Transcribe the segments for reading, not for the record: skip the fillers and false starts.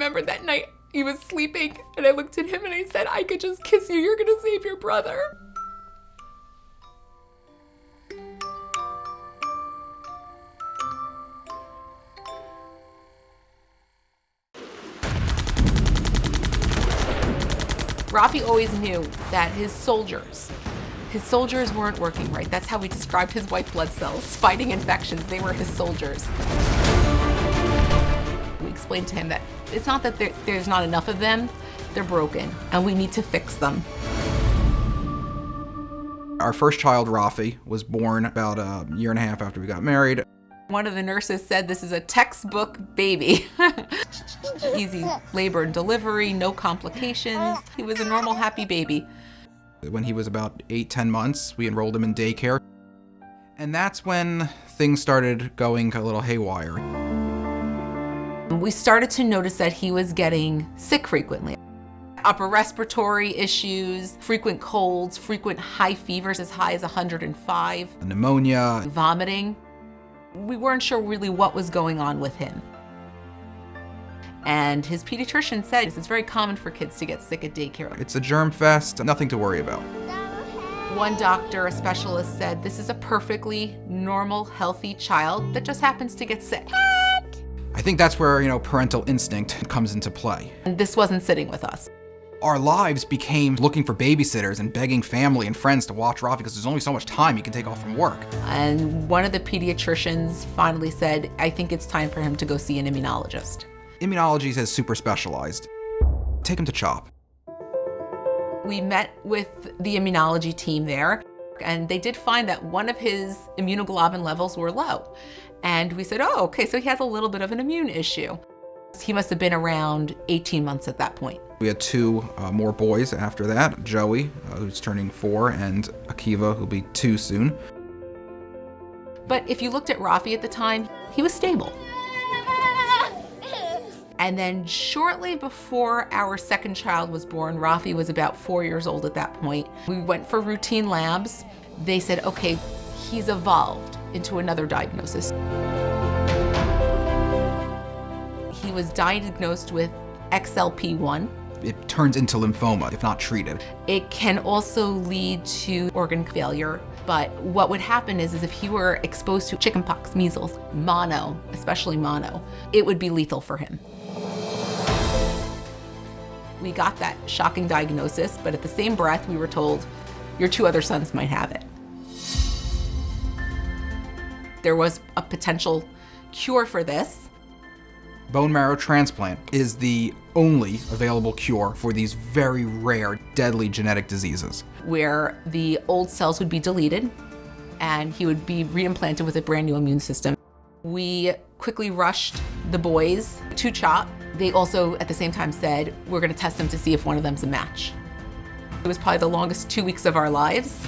remember that night he was sleeping and I looked at him and I said, I could just kiss you. You're gonna save your brother. Rafi always knew that his soldiers weren't working right. That's how we described his white blood cells, fighting infections. They were his soldiers. We explained to him that it's not that there's not enough of them, they're broken, and we need to fix them. Our first child, Rafi, was born about a year and a half after we got married. One of the nurses said this is a textbook baby. Easy labor and delivery, no complications. He was a normal, happy baby. When he was about 8-10 months, we enrolled him in daycare. And that's when things started going a little haywire. We started to notice that he was getting sick frequently. Upper respiratory issues, frequent colds, frequent high fevers as high as 105. Pneumonia. Vomiting. We weren't sure really what was going on with him. And his pediatrician said it's very common for kids to get sick at daycare. It's a germ fest, nothing to worry about. One doctor, a specialist, said this is a perfectly normal, healthy child that just happens to get sick. I think that's where, parental instinct comes into play. And this wasn't sitting with us. Our lives became looking for babysitters and begging family and friends to watch Rafi because there's only so much time you can take off from work. And one of the pediatricians finally said, I think it's time for him to go see an immunologist. Immunology is super specialized. Take him to CHOP. We met with the immunology team there, and they did find that one of his immunoglobulin levels were low. And we said, oh, okay, so he has a little bit of an immune issue. He must have been around 18 months at that point. We had two more boys after that, Joey, who's turning 4, and Akiva, who'll be 2 soon. But if you looked at Rafi at the time, he was stable. And then shortly before our second child was born, Rafi was about 4 years old at that point. We went for routine labs. They said, okay, he's evolved into another diagnosis. He was diagnosed with XLP1. It turns into lymphoma if not treated. It can also lead to organ failure. But what would happen is if he were exposed to chickenpox, measles, mono, especially mono, it would be lethal for him. We got that shocking diagnosis, but at the same breath, we were told, your 2 other sons might have it. There was a potential cure for this. Bone marrow transplant is the only available cure for these very rare, deadly genetic diseases. Where the old cells would be deleted and he would be reimplanted with a brand new immune system. We quickly rushed the boys to CHOP. They also at the same time said, we're gonna test them to see if one of them's a match. It was probably the longest 2 weeks of our lives.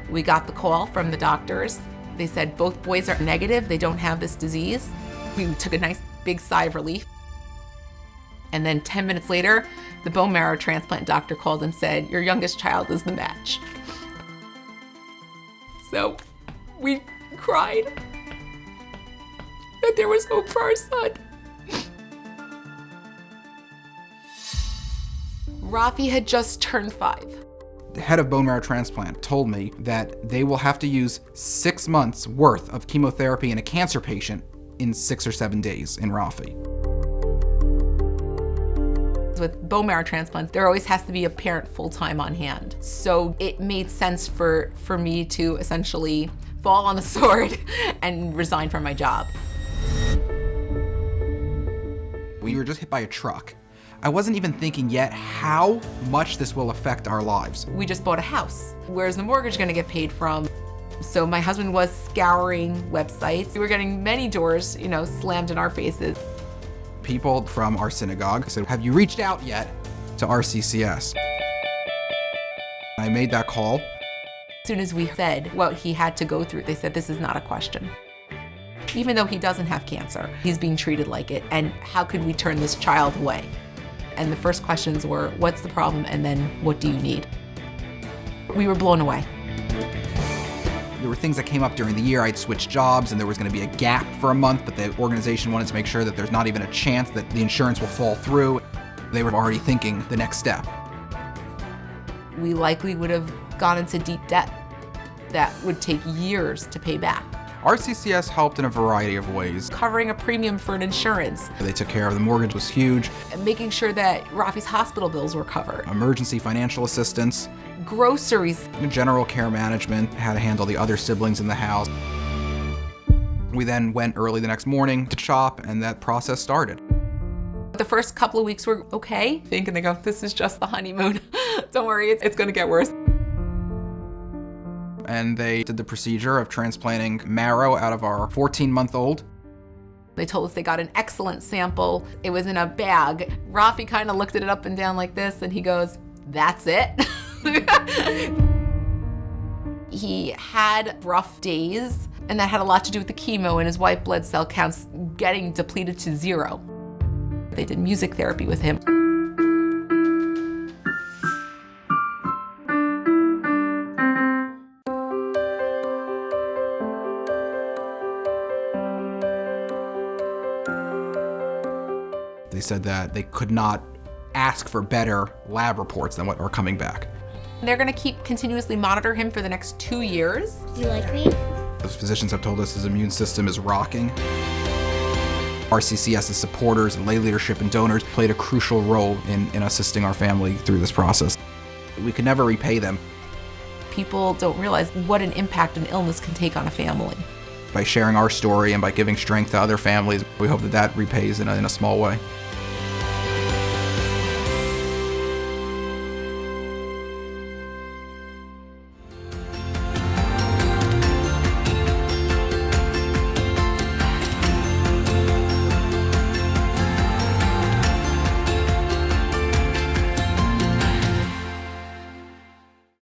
We got the call from the doctors. They said both boys are negative, they don't have this disease. We took a nice big sigh of relief. And then 10 minutes later, the bone marrow transplant doctor called and said, your youngest child is the match. So we cried that there was hope for our son. Rafi had just turned 5. The head of bone marrow transplant told me that they will have to use 6 months worth of chemotherapy in a cancer patient in 6 or 7 days in Rafi. With bone marrow transplants, there always has to be a parent full-time on hand. So it made sense for me to essentially fall on the sword and resign from my job. We were just hit by a truck. I wasn't even thinking yet how much this will affect our lives. We just bought a house. Where's the mortgage gonna get paid from? So my husband was scouring websites. We were getting many doors, slammed in our faces. People from our synagogue said, have you reached out yet to RCCS? I made that call. As soon as we said what he had to go through, they said, this is not a question. Even though he doesn't have cancer, he's being treated like it. And how could we turn this child away? And the first questions were, what's the problem? And then what do you need? We were blown away. There were things that came up during the year. I'd switched jobs and there was going to be a gap for a month, but the organization wanted to make sure that there's not even a chance that the insurance will fall through. They were already thinking the next step. We likely would have gone into deep debt that would take years to pay back. RCCS helped in a variety of ways. Covering a premium for an insurance. They took care of the mortgage was huge. And making sure that Rafi's hospital bills were covered. Emergency financial assistance. Groceries. General care management, how to handle the other siblings in the house. We then went early the next morning to CHOP, and that process started. The first couple of weeks were okay. And they go, this is just the honeymoon. Don't worry, it's gonna get worse. And they did the procedure of transplanting marrow out of our 14-month-old. They told us they got an excellent sample. It was in a bag. Rafi kind of looked at it up and down like this, and he goes, that's it. He had rough days, and that had a lot to do with the chemo and his white blood cell counts getting depleted to 0. They did music therapy with him. They said that they could not ask for better lab reports than what are coming back. They're gonna keep continuously monitor him for the next 2 years. Do you like me? Those physicians have told us his immune system is rocking. RCCS's supporters and lay leadership and donors played a crucial role in assisting our family through this process. We could never repay them. People don't realize what an impact an illness can take on a family. By sharing our story and by giving strength to other families, we hope that that repays in a small way.